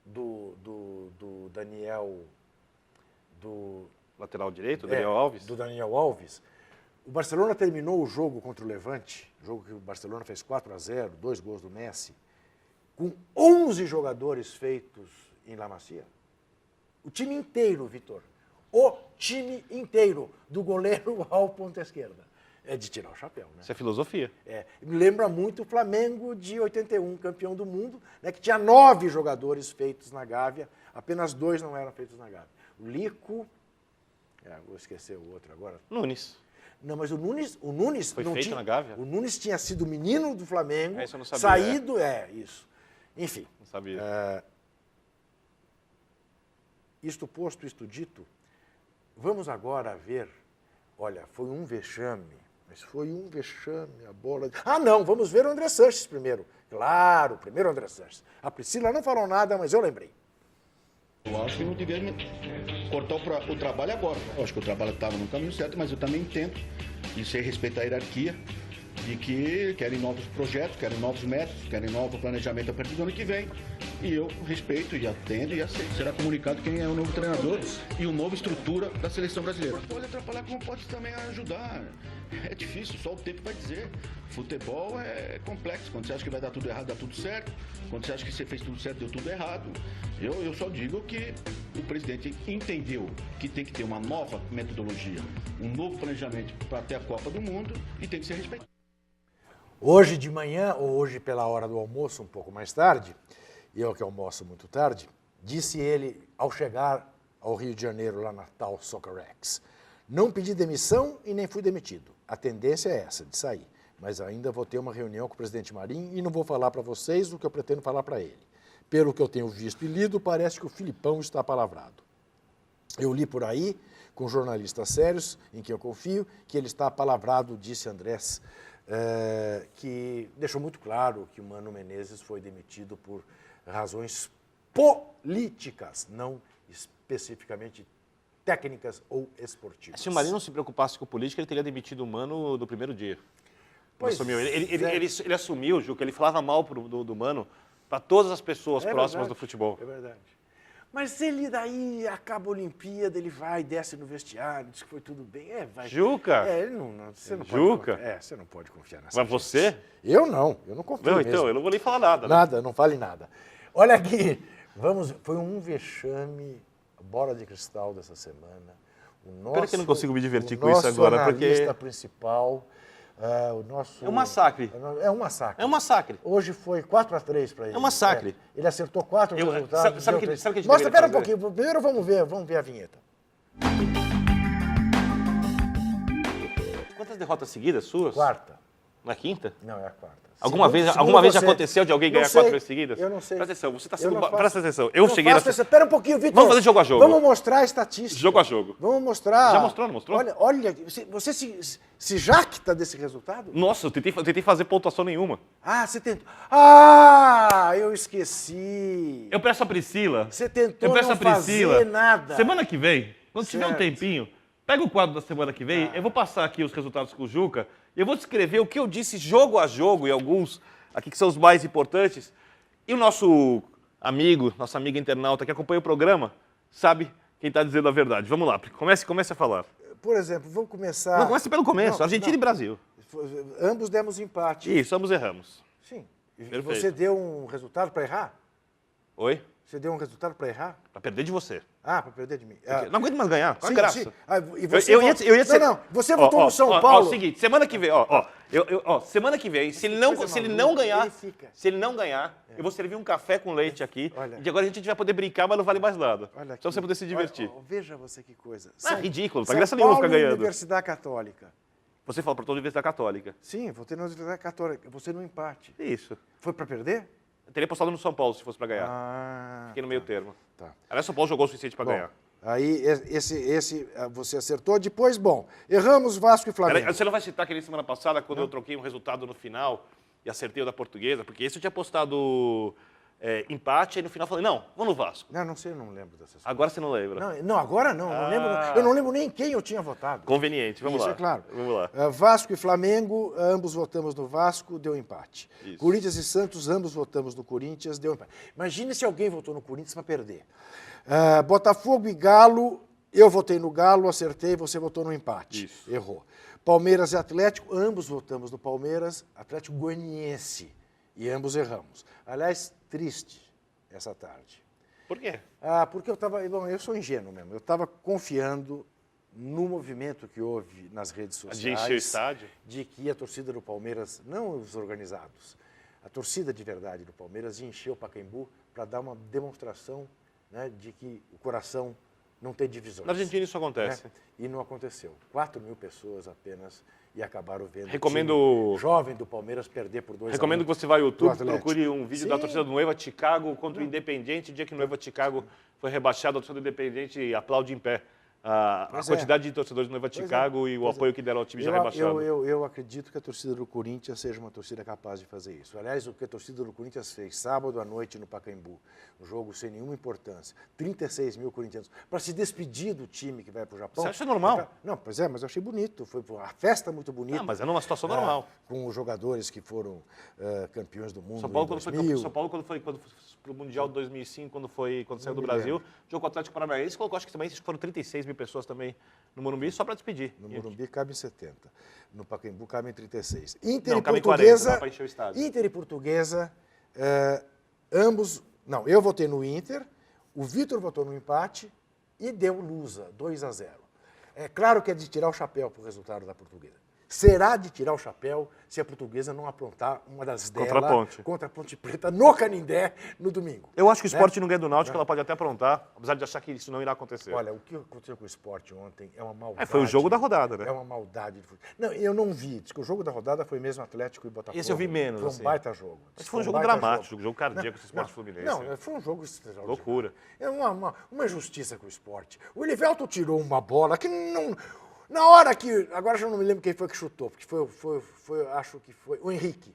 do Daniel... Do lateral direito, Daniel Alves? Do Daniel Alves. O Barcelona terminou o jogo contra o Levante, jogo que o Barcelona fez 4-0, 2 gols do Messi, com 11 jogadores feitos em La Masia. O time inteiro, Vitor. O time inteiro, do goleiro ao ponta esquerda. É de tirar o chapéu, né? Isso é filosofia. Me lembra muito o Flamengo de 81, campeão do mundo, né, que tinha 9 jogadores feitos na Gávea, apenas 2 não eram feitos na Gávea. O Lico, vou esquecer o outro agora. Nunes. Não, mas o Nunes Foi não feito tinha, na Gávea? O Nunes tinha sido menino do Flamengo, Isso eu não sabia, saído, isso. Enfim. Não sabia. Isto posto, isto dito, vamos agora ver. Olha, foi um vexame, mas foi um vexame a bola. Ah, não, vamos ver o André Sanches primeiro. Claro, primeiro o André Sanches. A Priscila não falou nada, mas eu lembrei. Eu acho que não devia cortar o trabalho agora. Eu acho que o trabalho estava no caminho certo, mas eu também entendo, e sei respeitar a hierarquia, de que querem novos projetos, querem novos métodos, querem novo planejamento a partir do ano que vem. E eu respeito e atendo e aceito. Será comunicado quem é o novo treinador e a nova estrutura da seleção brasileira. Pode atrapalhar como pode também ajudar. É difícil, só o tempo vai dizer. Futebol é complexo. Quando você acha que vai dar tudo errado, dá tudo certo. Quando você acha que você fez tudo certo, deu tudo errado. Eu só digo que o presidente entendeu que tem que ter uma nova metodologia, um novo planejamento para ter a Copa do Mundo e tem que ser respeitado. Hoje de manhã, ou hoje pela hora do almoço, um pouco mais tarde, eu que almoço muito tarde, disse ele ao chegar ao Rio de Janeiro, lá na tal Soccerex: não pedi demissão e nem fui demitido. A tendência é essa, de sair. Mas ainda vou ter uma reunião com o presidente Marinho e não vou falar para vocês o que eu pretendo falar para ele. Pelo que eu tenho visto e lido, parece que o Filipão está palavrado. Eu li por aí, com jornalistas sérios, em quem eu confio, que ele está palavrado, disse Andrés, que deixou muito claro que o Mano Menezes foi demitido por razões políticas, não especificamente técnicas ou esportivas. Se o Marinho não se preocupasse com política, ele teria demitido o Mano do primeiro dia. Pois Assumiu. Ele assumiu, Ju, que ele falava mal do Mano para todas as pessoas próximas do futebol. É verdade. Mas ele daí acaba a Olimpíada, ele vai, desce no vestiário, diz que foi tudo bem. Vai. Juca? Ele você não Juca? pode, você não pode confiar nessa Mas gente. você? Eu não confio Não, mesmo. então, eu não vou nem falar nada. Né? Nada, não fale nada. Olha aqui, foi um vexame, a bola de cristal dessa semana. Pena que eu não consigo me divertir com isso agora, porque... O analista principal, o nosso... É um massacre. É um massacre. É um massacre. Hoje foi 4-3 para ele. É um massacre. Ele acertou 4 resultados. Sabe o que a gente Mostra, deveria pera um fazer? pouquinho. Primeiro vamos ver a vinheta. Quantas derrotas seguidas suas? Quarta. Na quinta? Não, é a quarta. Alguma vez já aconteceu de alguém ganhar 4 vezes seguidas? Eu não sei. Presta atenção, você está Eu sendo... não faço- Presta atenção, eu eu não cheguei faço nessa... isso. Pera um pouquinho, Vitor. Vamos fazer jogo a jogo. Vamos mostrar a estatística. Jogo a jogo. Vamos mostrar. Já mostrou, não mostrou? Olha, você se jacta desse resultado? Nossa, eu tentei fazer pontuação nenhuma. Ah, você tentou. Ah, eu esqueci. Eu peço a Priscila. Você tentou eu peço não a Priscila. fazer nada. Semana que vem, quando tiver um Certo. tempinho, pega o quadro da semana que vem, eu vou passar aqui os resultados com o Juca, e eu vou descrever o que eu disse jogo a jogo, e alguns aqui que são os mais importantes. E o nosso amigo, nossa amiga internauta que acompanha o programa, sabe quem está dizendo a verdade. Vamos lá, comece a falar. Por exemplo, vamos começar... Não, comece pelo começo, Não, Argentina não. e Brasil. Ambos demos empate. Isso, ambos erramos. Sim. E Perfeito. você deu um resultado para errar? Oi? Você deu um resultado para errar? Pra perder de você. Ah, para perder de mim. Não aguento mais ganhar, qual a Sim, graça? sim. Ah, e você Eu ia ser... Não, você votou no São Paulo. Ó, seguinte, semana que vem, semana que vem, se ele não ganhar, eu vou servir um café com leite aqui, Olha. e agora a gente vai poder brincar, mas não vale mais nada. Olha aqui. Só você poder se divertir. Veja você que coisa. Ridículo, São tá graça nenhuma ficar Paulo e ganhando. Universidade Católica. Você fala para toda a Universidade Católica. Sim, votei na Universidade Católica. Você no empate. Isso. Foi para perder? Eu teria postado no São Paulo se fosse para ganhar. Ah, Fiquei no meio termo. tá. Aliás, São Paulo jogou o suficiente para Bom, ganhar. aí você acertou. Depois, erramos Vasco e Flamengo. Você não vai citar aquele semana passada, quando eu troquei um resultado no final e acertei o da Portuguesa, porque esse eu tinha postado empate, aí no final eu falei, não, vamos no Vasco. Não sei, não lembro dessas coisas. Agora você não lembra. Não, agora não. Não lembro, eu não lembro nem quem eu tinha votado. Conveniente, vamos Isso lá. é claro. Vamos lá. Vasco e Flamengo, ambos votamos no Vasco, deu empate. Isso. Corinthians e Santos, ambos votamos no Corinthians, deu empate. Imagine se alguém votou no Corinthians para perder. Botafogo e Galo, eu votei no Galo, acertei, você votou no empate. Isso. Errou. Palmeiras e Atlético, ambos votamos no Palmeiras, Atlético Goianiense, e ambos erramos. Aliás, triste essa tarde. Por quê? Porque eu sou ingênuo mesmo, eu estava confiando no movimento que houve nas redes sociais. De encher o estádio? De que a torcida do Palmeiras, não os organizados, a torcida de verdade do Palmeiras encheu o Pacaembu para dar uma demonstração, né, de que o coração não ter divisões. Na Argentina isso acontece. Né? E não aconteceu. 4.000 pessoas apenas e acabaram vendo Recomendo... o time jovem do Palmeiras perder por 2-1. Recomendo que você vá ao YouTube, Atlético. procure um vídeo da Sim. torcida do Nueva Chicago contra o Independiente. O dia que o Nueva Chicago foi rebaixado, a torcida do Independiente aplaude em pé a Pois quantidade de torcedores do Nueva Chicago e o apoio que deram ao time já rebaixado. Eu acredito que a torcida do Corinthians seja uma torcida capaz de fazer isso. Aliás, o que a torcida do Corinthians fez sábado à noite no Pacaembu, um jogo sem nenhuma importância, 36 mil corintianos, para se despedir do time que vai para o Japão. Você acha normal? Não, pois é, mas eu achei bonito. Foi uma festa muito bonita. Ah, mas é numa situação normal. Com os jogadores que foram campeões do mundo São Paulo, em quando 2000. São Paulo, quando foi para o Mundial de 2005, quando saiu do Brasil, jogou com o Atlético Paranaense, colocou, acho que também foram 36 mil pessoas também no Morumbi, só para despedir. No Morumbi cabe 70. No Pacaembu cabe 36. Não, cabe 40, dá para encher o estádio. Inter e Portuguesa, ambos... Não, eu votei no Inter, o Vitor votou no empate e deu lusa, 2-0. É claro que é de tirar o chapéu para o resultado da Portuguesa. Será de tirar o chapéu se a Portuguesa não aprontar uma das dela contra a Ponte Preta no Canindé no domingo. Eu acho que o Sport não ganha do Náutico, ela pode até aprontar, apesar de achar que isso não irá acontecer. Olha, o que aconteceu com o Sport ontem é uma maldade. Foi o jogo da rodada, né? É uma maldade. Não, eu não vi. Diz que o jogo da rodada foi mesmo Atlético e Botafogo. Esse eu vi menos. Foi um assim. baita jogo. Mas foi um jogo dramático, um jogo cardíaco, esse Sport Fluminense. Não, foi um jogo extraordinário. Loucura. É uma injustiça com o Sport. O Elivelto tirou uma bola que não... Na hora que... Agora já não me lembro quem foi que chutou, porque acho que foi o Henrique.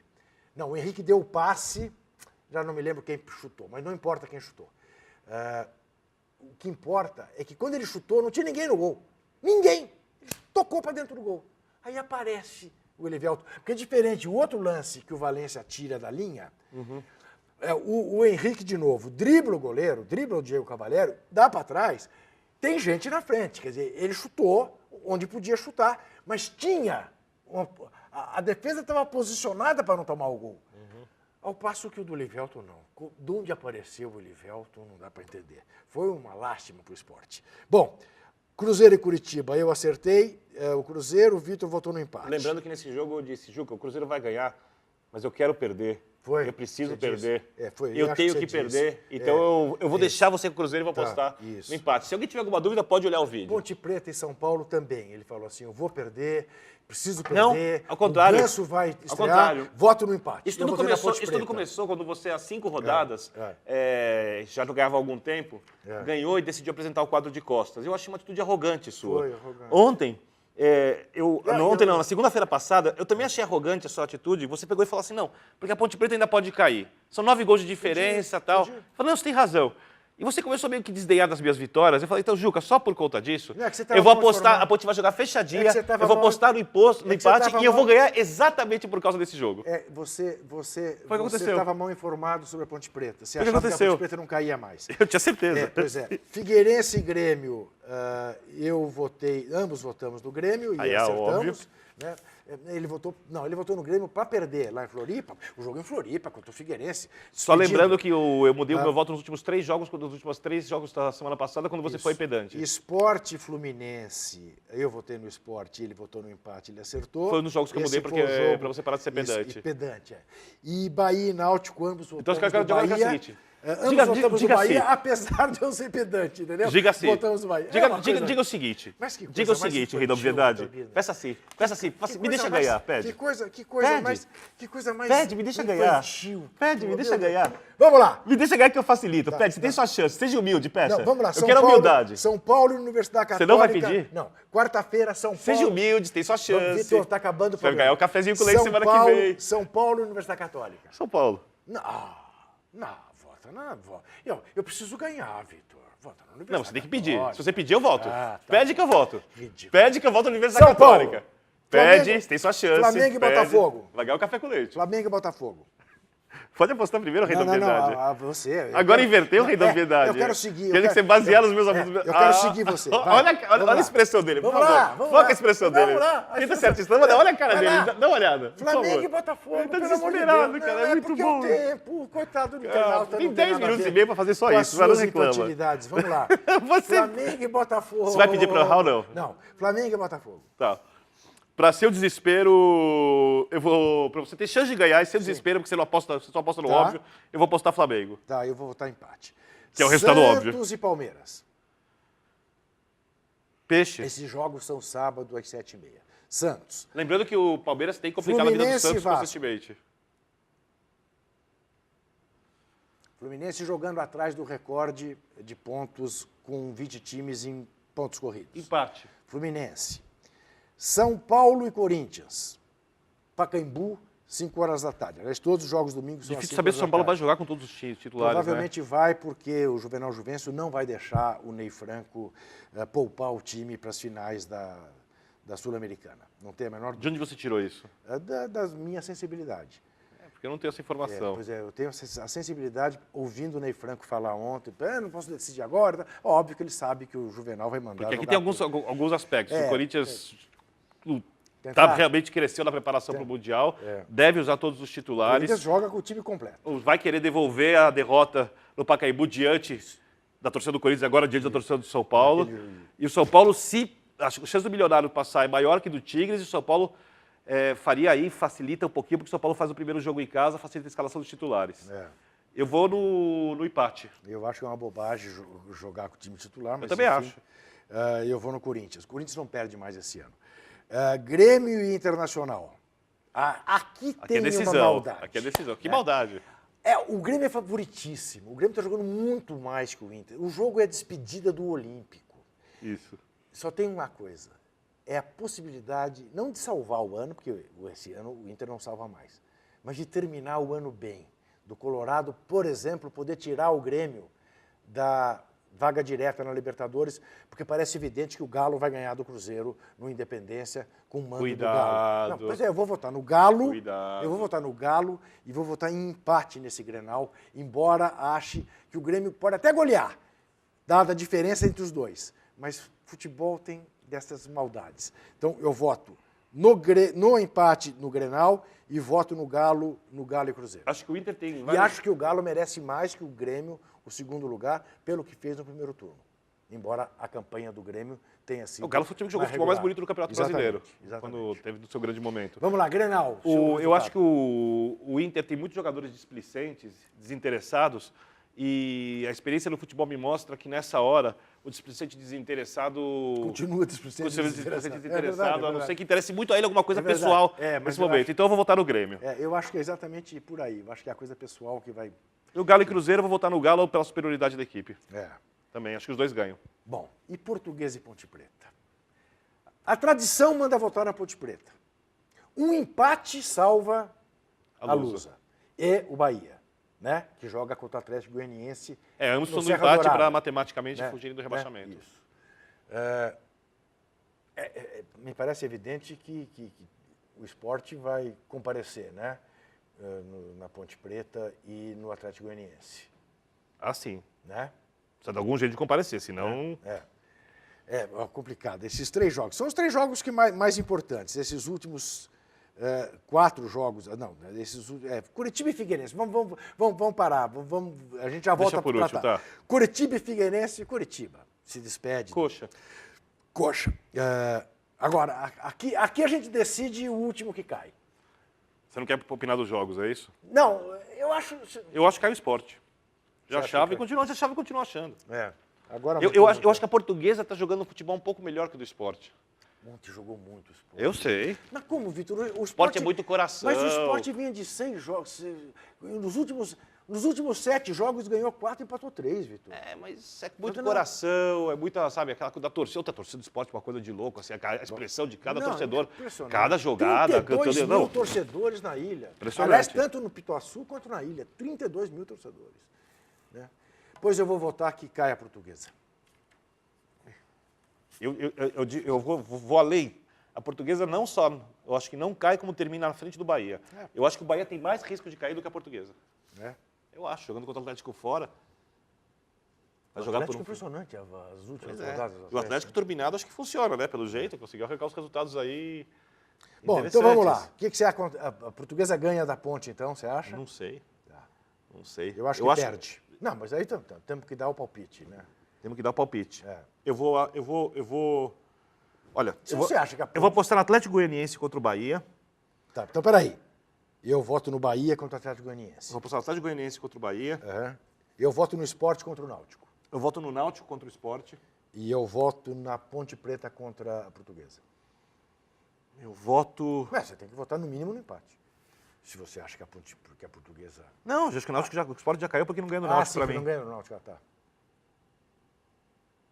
Não, o Henrique deu o passe, já não me lembro quem chutou, mas não importa quem chutou. O que importa é que quando ele chutou, não tinha ninguém no gol. Ninguém. Ele tocou para dentro do gol. Aí aparece o Elivelto. Porque é diferente. O outro lance que o Valência tira da linha, o Henrique, de novo, dribla o goleiro, dribla o Diego Cavalieri, dá para trás, tem gente na frente. Quer dizer, ele chutou onde podia chutar, mas tinha... A defesa estava posicionada para não tomar o gol. Ao passo que o do Elivelto não. De onde apareceu o Elivelto, não dá para entender. Foi uma lástima para o esporte. Bom, Cruzeiro e Curitiba, eu acertei. O Cruzeiro, o Vitor votou no empate. Lembrando que nesse jogo eu disse, Juca, o Cruzeiro vai ganhar, mas eu quero perder. Eu preciso perder. Eu tenho que perder. Então eu vou deixar você com o Cruzeiro e vou apostar no empate. Se alguém tiver alguma dúvida, pode olhar o vídeo. Ponte Preta e São Paulo também. Ele falou assim, eu vou perder, preciso perder. Não, ao contrário. O Ganso vai estrear, voto no empate. Isso tudo começou quando você, há 5 rodadas, já ganhava há algum tempo, ganhou e decidiu apresentar o quadro de costas. Eu achei uma atitude arrogante sua. Foi arrogante. Ontem... na segunda-feira passada, eu também achei arrogante a sua atitude. Você pegou e falou assim, não, porque a Ponte Preta ainda pode cair. São 9 gols de diferença e tal. Eu falei, não, você tem razão. E você começou meio que desdenhar das minhas vitórias. Eu falei, então, Juca, só por conta disso, eu vou apostar, a Ponte vai jogar fechadinha, eu vou apostar no empate e eu vou ganhar exatamente por causa desse jogo. Você aconteceu. estava mal informado sobre a Ponte Preta. Você Foi achava que a aconteceu. Ponte Preta não caía mais. Eu tinha certeza. Pois é. Figueirense e Grêmio, eu votei, ambos votamos no Grêmio e Aí acertamos. óbvio. Né? Ele votou no Grêmio para perder lá em Floripa. O jogo em Floripa contra o Figueirense. Só lembrando que eu mudei o meu voto nos últimos 3 jogos, nos últimos 3 jogos da semana passada, quando você foi pedante. Sport e Fluminense, eu votei no Sport, ele votou no empate, ele acertou. Foi um dos jogos que eu mudei para você parar de ser pedante. E pedante, E Bahia e Náutico, ambos votamos então, eu quero no Bahia. O seguinte. Ambos votamos no Bahia, apesar de eu ser pedante, entendeu? Diga assim. Votamos no Bahia. Diga o seguinte. Mas que coisa diga o mais seguinte, Rei da infantil, Obviedade. Vitor Birner. Peça assim. Me deixa ganhar, pede. Que coisa mais Pede, me deixa ganhar. infantil. Pede, me deixa ganhar. Vamos lá. Me deixa ganhar que eu facilito. Pede, você tem sua chance. Seja humilde, peça. Não, vamos lá. Eu quero humildade. São Paulo e Universidade Católica. Você não vai pedir? Não. Quarta-feira, São Paulo. Seja humilde, tem sua chance. Vitor, tá acabando o Você vai programa. ganhar o cafezinho com leite semana que vem. São Paulo e Universidade Católica. São Paulo. Não, vota na... Eu preciso ganhar, Vitor. Vota na Universidade Não, você tem que pedir. Católica. Se você pedir, eu voto. Tá Pede que eu voto. Ridículo. Pede que eu voto na Universidade São Paulo. Católica. Pede, tem sua chance. Flamengo e pede. Botafogo. Vai ganhar o café com leite. Flamengo e Botafogo. Pode apostar primeiro o Rei da Obviedade. Você. Agora inverteu o Rei da Obviedade. Eu quero seguir. Quer dizer que você basear nos meus amigos. Eu quero seguir você. Olha a expressão dele, por favor. Foca a expressão dele. Tenta ser artista. Olha a cara dele. Dá uma olhada. por Flamengo favor. e Botafogo. Ele tá pelo amor de desesperado, Deus. cara. Não, É muito porque bom. o tempo, coitado do internauta. Tem não 10 nada a minutos ver e meio pra fazer só com isso. Vai, não as suas reclama. infantilidades. Vamos lá. Você- Flamengo e Botafogo. Você vai pedir pra Raul, não? Não. Flamengo e Botafogo. Tá. Pra seu desespero, eu vou. Pra você ter chance de ganhar, e seu desespero, porque você só aposta no Tá. óbvio, eu vou apostar Flamengo. Tá, eu vou votar empate. Que é o resultado óbvio. Santos e Palmeiras. Peixe. Esses jogos são sábado às 7h30. Santos. Lembrando que o Palmeiras tem complicado a vida do Fluminense e Santos Vasco. constantemente. Fluminense jogando atrás do recorde de pontos com 20 times em pontos corridos. Empate. Fluminense. São Paulo e Corinthians. Pacaembu, 5 horas da tarde. Aliás, todos os jogos domingos são às Difícil 5 saber se o horas São Paulo da vai tarde. jogar com todos os titulares, Provavelmente vai, porque o Juvenal Juvencio não vai deixar o Ney Franco poupar o time para as finais da Sul-Americana. Não tem a menor né? De onde você tirou isso? da minha sensibilidade. Porque eu não tenho essa informação. Pois é, eu tenho a sensibilidade, ouvindo o Ney Franco falar ontem, não posso decidir agora. Óbvio que ele sabe que o Juvenal vai mandar Porque aqui jogar tem tudo. alguns aspectos. O Corinthians Tentar- realmente cresceu na preparação para o Mundial, É. deve usar todos os O titulares, Corinthians joga com o time completo. vai querer devolver a derrota no Pacaembu diante da torcida do Corinthians, agora diante da torcida do São Paulo. E o São Paulo, a chance do Milionário passar é maior que do Tigres, e o São Paulo faria aí, facilita um pouquinho, porque o São Paulo faz o primeiro jogo em casa, facilita a escalação dos titulares. É. Eu vou no empate. Eu acho que é uma bobagem jogar com o time titular, mas também enfim, acho. eu vou no Corinthians. O Corinthians não perde mais esse ano. Grêmio e Internacional. Aqui Aqui tem é decisão. uma maldade. Aqui é decisão. Que maldade. O Grêmio é favoritíssimo. O Grêmio está jogando muito mais que o Inter. O jogo é a despedida do Olímpico. Isso. Só tem uma coisa. É a possibilidade, não de salvar o ano, porque esse ano o Inter não salva mais, mas de terminar o ano bem. Do Colorado, por exemplo, poder tirar o Grêmio da vaga direta na Libertadores, porque parece evidente que o Galo vai ganhar do Cruzeiro no Independência com o mando do Galo. Não, pois é, eu vou votar no Galo, Cuidado. eu vou votar no Galo e vou votar em empate nesse Grenal, embora ache que o Grêmio pode até golear, dada a diferença entre os dois. Mas futebol tem dessas maldades. Então eu voto no empate no Grenal e voto no Galo e Cruzeiro. Acho que o Inter tem... E acho que o Galo merece mais que o Grêmio, o segundo lugar, pelo que fez no primeiro turno. Embora a campanha do Grêmio tenha sido. O Galo foi o time que jogou o futebol mais bonito do Campeonato Brasileiro. Quando teve o seu grande momento. Vamos lá, Grenal. Eu acho que o Inter tem muitos jogadores displicentes, desinteressados, e a experiência no futebol me mostra que nessa hora o displicente desinteressado Continua displicente desinteressado, a não ser que interesse muito a ele alguma coisa É verdade. pessoal Mas nesse eu momento. acho- Então eu vou votar no Grêmio. Eu acho que é exatamente por aí. Eu acho que é a coisa pessoal que vai. No Galo e Cruzeiro eu vou votar no Galo pela superioridade da equipe. Também, acho que os dois ganham. Bom, e Portuguesa e Ponte Preta? A tradição manda votar na Ponte Preta. Um empate salva a Lusa. E o Bahia, né? Que joga contra o Atlético Goianiense. Ambos no estão no Serra empate Dourada, para matematicamente né? fugirem do rebaixamento. Isso. Me parece evidente que o esporte vai comparecer, né? Na Ponte Preta e no Atlético Goianiense, Ah, sim. né? Precisa de algum jeito de comparecer, senão... É complicado. Esses 3 jogos. São os 3 jogos que mais importantes. Esses últimos 4 jogos. Não, Curitiba e Figueirense. Vamos parar. A gente já volta Deixa por para último, tratar. tá. Curitiba e Figueirense. Curitiba se despede. Coxa. Coxa. Agora, aqui a gente decide o último que cai. Você não quer opinar dos jogos, é isso? Não, eu acho... Eu acho que cai o esporte. Já acha achava que e continua achando. Agora Eu acho que a Portuguesa está jogando futebol um pouco melhor que o do esporte. Ontem jogou muito o esporte. Eu sei. Mas como, Vitor? O esporte é muito coração. Mas o esporte vinha de 100 jogos. Nos últimos 7 jogos ganhou 4 e empatou 3, Vitor. Mas é muito Não. coração, é muita, sabe, aquela coisa da torcida. Outra torcida do esporte é uma coisa de louco, assim, a expressão de cada torcedor, impressionante. cada jogada. 32 mil torcedores na ilha. Impressionante. Aliás, tanto no Pituaçu quanto na ilha. 32 mil torcedores. Né? Pois eu vou votar que cai a Portuguesa. Eu vou além. A Portuguesa não só, eu acho que não cai como termina na frente do Bahia. Eu acho que o Bahia tem mais risco de cair do que a Portuguesa. Eu acho, jogando contra o Atlético fora. Vai jogar por Atlético impressionante as últimas Pois é. rodadas. E o Atlético turbinado acho que funciona, né? Pelo jeito, conseguiu arrancar os resultados aí. Bom, então vamos lá. O que você acha? A Portuguesa ganha da Ponte, então, você acha? Não sei. Não sei. Eu acho que perde. Não, mas aí temos que dar o palpite, né? Temos que dar o palpite. Eu vou. Olha, Você acha que a Ponte... eu vou apostar no Atlético Goianiense contra o Bahia. Tá, então peraí. Eu voto no Bahia contra o Atlético Goianiense. Eu vou apostar no Atlético Goianiense contra o Bahia. Eu voto no Sport contra o Náutico. Eu voto no Náutico contra o Sport. E eu voto na Ponte Preta contra a Portuguesa. Eu voto... Você tem que votar no mínimo no empate. Se você acha que a Portuguesa... Não, acho que o Náutico o Sport já caiu porque não ganha do Ah, Náutico sim, pra que mim. não ganha no Náutico, tá.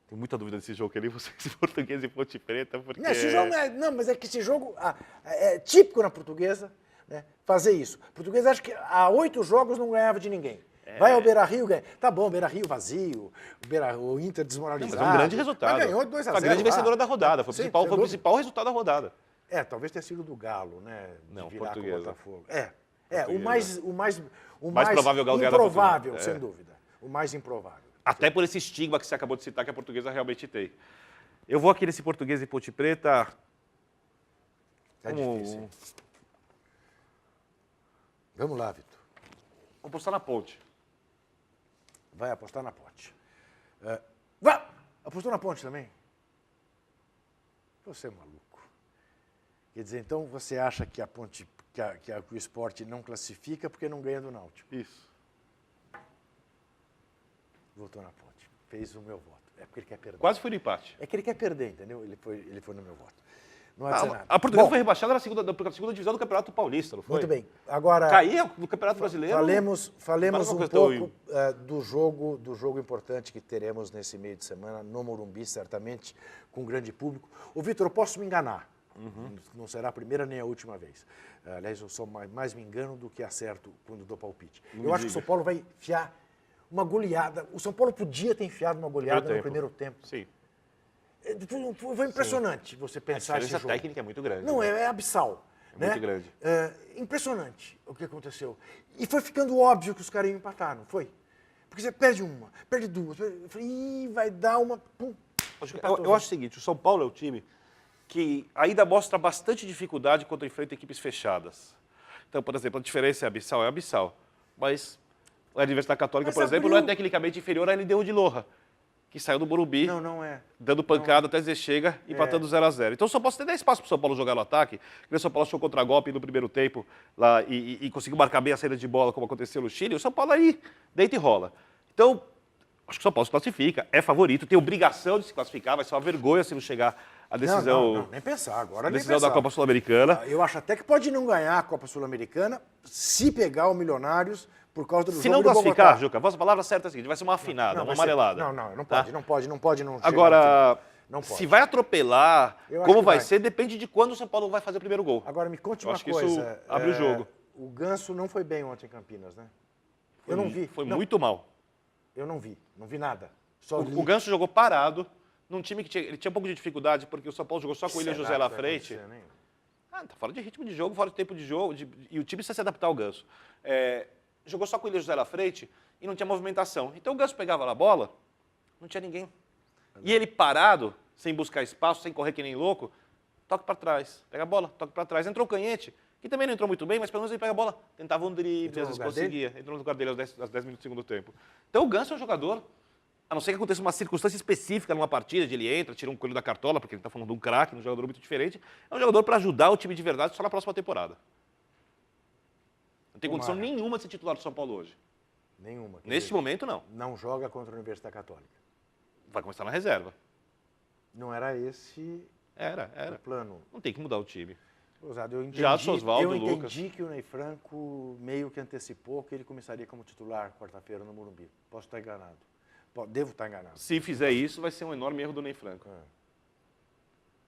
Tenho muita dúvida desse jogo ali, vocês Portuguesa e Ponte Preta, porque... Não, esse jogo não, mas é que esse jogo é típico na Portuguesa, né, fazer isso. A Portuguesa acho que há 8 jogos não ganhava de ninguém. Vai ao Beira-Rio, ganha. Tá bom, Beira-Rio vazio, o Inter desmoralizado. Mas é um grande resultado. Mas ganhou 2-0. Foi a grande vencedora da rodada, foi Sim, o principal resultado da rodada. Talvez tenha sido do Galo, né? Não, de virar com o Portuguesa. Botafogo. O mais provável Galo ganhar da improvável, Portuguesa. sem dúvida. O mais improvável. Até por esse estigma que você acabou de citar que a Portuguesa realmente tem. Eu vou aqui nesse Portuguesa e Ponte Preta... É difícil, hein? Vamos lá, Vitor. Vou postar na Ponte. Vai apostar na Ponte. Vá! Apostou na Ponte também? Você é maluco. Quer dizer, então você acha que a Ponte, que o Sport não classifica porque não ganha do Náutico? Isso. Votou na Ponte. Fez o meu voto. É porque ele quer perder. Quase foi no empate. É que ele quer perder, entendeu? Ele foi no meu voto. Não vai dizer nada. A Portuguesa Bom, foi rebaixada na segunda divisão do Campeonato Paulista, não foi? muito bem. Agora, Caía no Campeonato Brasileiro. falemos Mas um conquistou pouco do jogo importante que teremos nesse meio de semana no Morumbi, certamente, com grande público. Ô, Vitor, eu posso me enganar. Não será a primeira nem a última vez. Aliás, eu só mais me engano do que acerto quando dou palpite. Eu acho que o São Paulo vai enfiar uma goleada. O São Paulo podia ter enfiado uma goleada no primeiro tempo. Sim. Foi impressionante você A pensar esse diferença jogo. técnica é muito grande. Não, né? é abissal. É muito grande. Impressionante o que aconteceu. E foi ficando óbvio que os caras iam empatar, não foi? Porque você perde uma, perde duas. Eu falei, vai dar uma... Pum, Eu acho o seguinte, o São Paulo é um time que ainda mostra bastante dificuldade quando enfrenta equipes fechadas. Então, por exemplo, a diferença é abissal. Mas a Universidade Católica, por exemplo, não é tecnicamente inferior à LDU de Loja, que saiu do Morumbi, Não é. dando pancada até dizer chega, empatando 0-0. Então o São Paulo tem espaço para o São Paulo jogar no ataque, porque o São Paulo achou contra-golpe no primeiro tempo lá, e conseguiu marcar bem a saída de bola, como aconteceu no Chile. O São Paulo aí deita e rola. Então, acho que o São Paulo se classifica, é favorito, tem obrigação de se classificar, vai ser uma vergonha se não chegar a decisão, Não, nem pensar. Agora nem decisão pensar. da Copa Sul-Americana. Eu acho até que pode não ganhar a Copa Sul-Americana se pegar o Milionários por causa do Se jogo não de Bogotá. classificar, Juca, a palavra certa é a seguinte, vai ser uma afinada, uma vai ser- amarelada. Não Tá? pode, não chegar Agora, no time. Não pode. se vai atropelar, Eu acho como que vai vai. ser, depende de quando o São Paulo vai fazer o primeiro gol. Agora, me conte Eu uma acho que coisa. isso abre o jogo. O Ganso não foi bem ontem em Campinas, né? Eu não vi. Foi Não, muito mal. Eu não vi nada. Só li. O Ganso jogou parado, num time que ele tinha um pouco de dificuldade, porque o São Paulo jogou só com o William Será José que lá vai frente. acontecer, né? Tá fora de ritmo de jogo, fora de tempo de jogo, e o time precisa se adaptar ao Ganso. Jogou só com o William José lá frente e não tinha movimentação. Então o Ganso pegava na bola, não tinha ninguém. E ele parado, sem buscar espaço, sem correr que nem louco, toque para trás, pega a bola, toque para trás. Entrou o Canhete, que também não entrou muito bem, mas pelo menos ele pega a bola, tentava um drible, Entrou às no vezes lugar conseguia. Entrou no lugar dele aos 10 minutos do segundo tempo. Então o Ganso é um jogador, a não ser que aconteça uma circunstância específica numa partida, de ele entra, tira um coelho da cartola, porque ele está falando de um craque, um jogador muito diferente, é um jogador para ajudar o time de verdade só na próxima temporada. Não tem condição Tomara. nenhuma de ser titular do São Paulo hoje. Nenhuma. Quer Neste dizer, momento, não. Não joga contra a Universidade Católica. Vai começar na reserva. Não era esse Era. o plano. Não tem que mudar o time. Rosado, eu entendi, Jadson, Osvaldo, eu entendi Lucas. que o Ney Franco meio que antecipou que ele começaria como titular quarta-feira no Morumbi. Posso estar enganado. Devo estar enganado. Se fizer isso, vai ser um enorme erro do Ney Franco.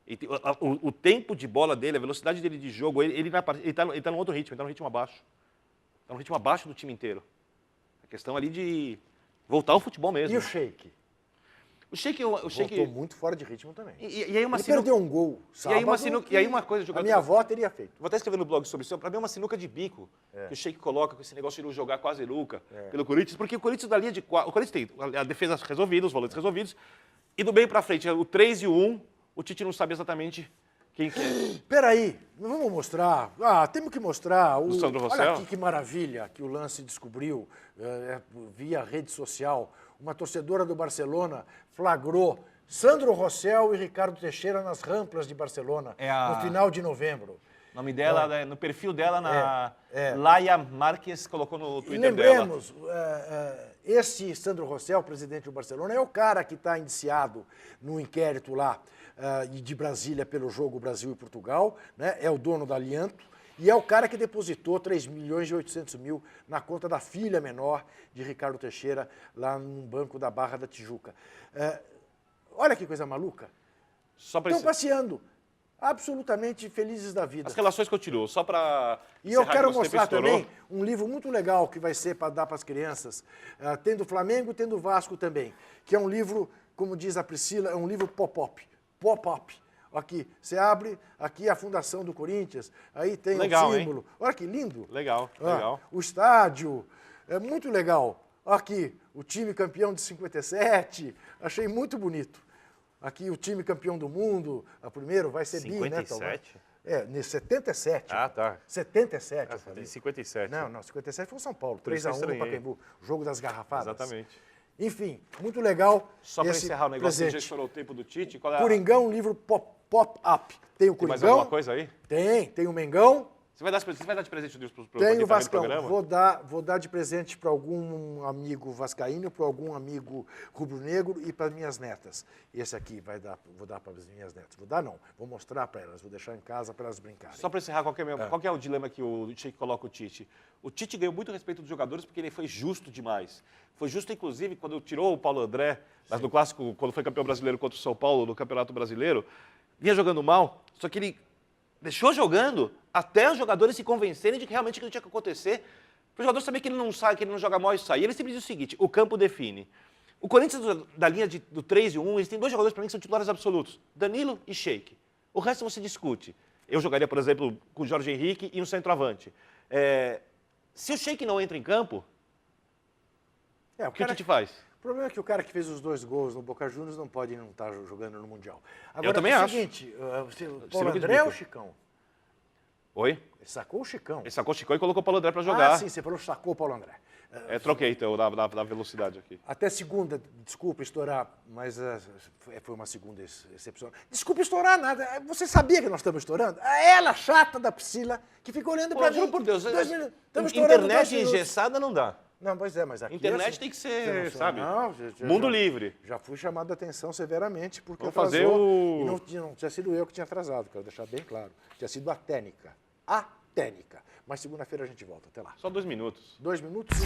E o tempo de bola dele, a velocidade dele de jogo, ele está num outro ritmo, ele está num ritmo abaixo. Está num ritmo abaixo do time inteiro. A questão ali de voltar ao futebol mesmo. E o Sheik? O Sheik... Voltou muito fora de ritmo também. E aí uma Ele sinuca... perdeu um gol sábado. E aí uma coisa... A minha avó teria feito. Vou até escrever no blog sobre isso. Para mim é uma sinuca de bico que o Sheik coloca com esse negócio de não jogar quase nunca pelo Corinthians, porque o Corinthians da linha de 4... O Corinthians tem a defesa resolvida, os volantes resolvidos, e do meio para frente, o 3 e o 1, o Tite não sabe exatamente quem que é. Peraí, vamos mostrar. Temos que mostrar. Do Sandro Rossell? Olha aqui que maravilha que o Lance descobriu via rede social. Uma torcedora do Barcelona flagrou Sandro Rossell e Ricardo Teixeira nas rampas de Barcelona no final de novembro. O nome dela, né, no perfil dela, É. Laia Marques colocou no E Twitter dela. lembremos, esse Sandro Rosell, presidente do Barcelona, é o cara que está indiciado no inquérito lá de Brasília pelo jogo Brasil e Portugal, né? É o dono da Alianto e é o cara que depositou 3.800.000 na conta da filha menor de Ricardo Teixeira lá no banco da Barra da Tijuca. Olha que coisa maluca. Só pra Estão passeando, absolutamente felizes da vida. As relações continuam, só para. E eu quero mostrar também um livro muito legal que vai ser para dar para as crianças, tem do Flamengo e tem do Vasco também, que é um livro, como diz a Priscila, é um livro pop-up. Pop-up. Aqui, você abre, aqui a fundação do Corinthians, aí tem legal, o símbolo. Hein? Olha que lindo. Legal, legal. O estádio, é muito legal. Aqui, o time campeão de 57, achei muito bonito. Aqui o time campeão do mundo, a primeiro vai ser 57? Nesse 77. Ah, tá. 77, eu Ah, falei. 57. Não, 57 foi o São Paulo, Por isso eu 3-1 no estranhei. Pacaembu, o jogo das garrafadas. Exatamente. Enfim, muito legal. Só para esse encerrar o negócio, que a presente. gente falou o tempo do Tite. Qual é Coringão, livro pop-up. Tem o Tem mais Coringão. alguma coisa aí? Tem o Mengão. Você vai dar de presente para Tem quem tá o vendo Vascão. programa? Vou dar de presente para algum amigo vascaíno, para algum amigo rubro-negro e para minhas netas. Esse aqui vou dar para as minhas netas. Vou dar não, vou mostrar para elas, vou deixar em casa para elas brincarem. Só para encerrar, qual que é o dilema que o Tite coloca o Tite? O Tite ganhou muito respeito dos jogadores porque ele foi justo demais. Foi justo, inclusive, quando tirou o Paulo André, mas no clássico, quando foi campeão brasileiro contra o São Paulo, no Campeonato Brasileiro, vinha jogando mal, só que ele deixou jogando até os jogadores se convencerem de que realmente aquilo tinha que acontecer, para o jogador saber que ele não sai, que ele não joga mal e sai. E ele sempre diz o seguinte, o campo define. O Corinthians, da linha do 3 e 1, eles têm dois jogadores para mim que são titulares absolutos, Danilo e Sheik. O resto você discute. Eu jogaria, por exemplo, com o Jorge Henrique e um centroavante. Se o Sheik não entra em campo, o que o Tite faz? O problema é que o cara que fez os 2 gols no Boca Juniors não pode não estar jogando no Mundial. Agora, Eu também é o acho. seguinte, o Sinuca Paulo de André ou o bico. Chicão? Oi? Ele sacou o Chicão. Ele sacou o Chicão e colocou o Paulo André para jogar. Ah, sim, você falou sacou o Paulo André. Troquei, então, na velocidade aqui. Até segunda, desculpa estourar, mas foi uma segunda excepcional. Desculpa estourar nada, você sabia que nós estamos estourando? Ela, chata da Priscila, que fica olhando para mim. Juro por Deus, 2 minutos. Estamos estourando 2 internet minutos. engessada não dá. Não, pois é, mas aqui... Internet assim, tem que você ser, não sabe? Não, Mundo livre. Já fui chamado a atenção severamente porque Vamos atrasou. fazer o- E não tinha sido eu que tinha atrasado, quero deixar bem claro. Tinha sido a Técnica. A Técnica. Mas segunda-feira a gente volta. Até lá. Só 2 minutos. 2 minutos.